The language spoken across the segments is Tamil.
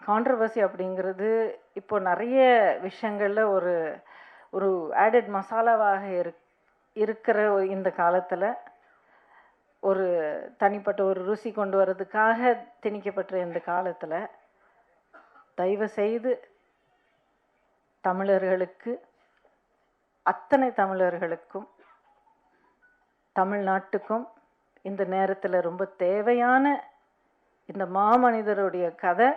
கான்ட்ரவர்சி அப்படிங்கிறது இப்போ நிறைய விஷயங்களில் ஒரு ஒரு ஆடட் மசாலாவாக இருக்கிற இந்த காலத்தில் ஒரு தனிப்பட்ட ஒரு ருசி கொண்டு வர்றதுக்காக திணிக்கப்பட்ட இந்த காலத்தில் தயவு செய்து தமிழர்களுக்கு, அத்தனை தமிழர்களுக்கும், தமிழ்நாட்டுக்கும் இந்த நேரத்தில் ரொம்ப தேவையான இந்த மாமனிதருடைய கதை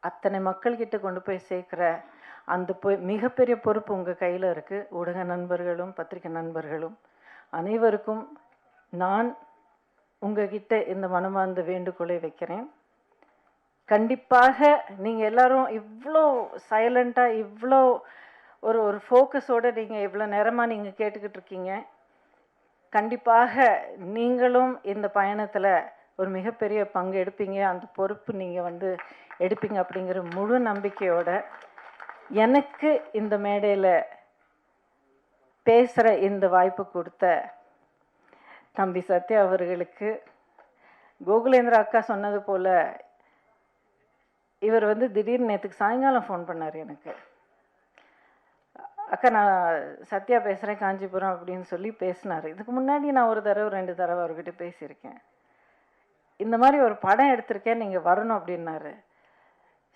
அத்தனை மக்கள்கிட்ட கொண்டு போய் சேர்க்குற அந்த மிகப்பெரிய பொறுப்பு உங்கள் கையில் இருக்குது. ஊடக நண்பர்களும் பத்திரிகை நண்பர்களும் அனைவருக்கும் நான் உங்ககிட்ட இந்த மனமார்ந்த வேண்டுகோளை வைக்கிறேன். கண்டிப்பாக நீங்கள் எல்லாரும் இவ்வளோ சைலண்ட்டாக இவ்வளோ ஒரு ஒரு ஃபோக்கஸோடு நீங்கள் இவ்வளோ நேரமாக நீங்கள் கேட்டுக்கிட்டு இருக்கீங்க. கண்டிப்பாக நீங்களும் இந்த பயணத்தில் ஒரு மிகப்பெரிய பங்கு எடுப்பீங்க, அந்த பொறுப்பு நீங்கள் எடுப்பீங்க அப்படிங்கிற முழு நம்பிக்கையோட எனக்கு இந்த மேடையில் பேசுகிற இந்த வாய்ப்பு கொடுத்த தம்பி சத்யா அவர்களுக்கு, கோகுலேந்திரா அக்கா சொன்னது போல் இவர் திடீர்னு நேற்றுக்கு சாயங்காலம் ஃபோன் பண்ணார் எனக்கு. அக்கா நான் சத்யா பேசுகிறேன் காஞ்சிபுரம் அப்படின்னு சொல்லி பேசினார். இதுக்கு முன்னாடி நான் ஒரு தடவை 2 தடவை அவர்கிட்ட பேசியிருக்கேன். இந்த மாதிரி ஒரு படம் எடுத்திருக்கேன், நீங்கள் வரணும் அப்படின்னாரு.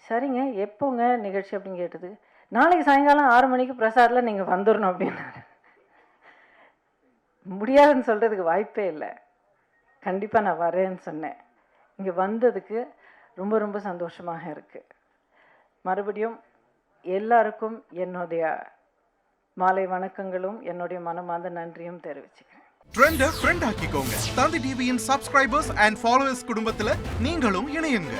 சரிங்க எப்போங்க நிகழ்ச்சி அப்படின்னு கேட்டது. நாளைக்கு சாயங்காலம் 6 மணிக்கு பிரசாரில் நீங்கள் வந்துடணும் அப்படின்னாரு. முடியாதுன்னு சொல்கிறதுக்கு வாய்ப்பே இல்லை. கண்டிப்பாக நான் வரேன்னு சொன்னேன். இங்கே வந்ததுக்கு ரொம்ப ரொம்ப சந்தோஷமாக இருக்குது. மறுபடியும் எல்லாருக்கும் என்னுடைய மாலை வணக்கங்களும் என்னுடைய மனமார்ந்த நன்றியும் தெரிவிச்சுக்கிறேன். ட்ரெண்டை ஃப்ரெண்ட் ஆக்கிக்கோங்க. தந்தி டிவியின் சப்ஸ்கிரைபர்ஸ் அண்ட் ஃபாலோவர்ஸ் குடும்பத்தில் நீங்களும் இணையுங்க.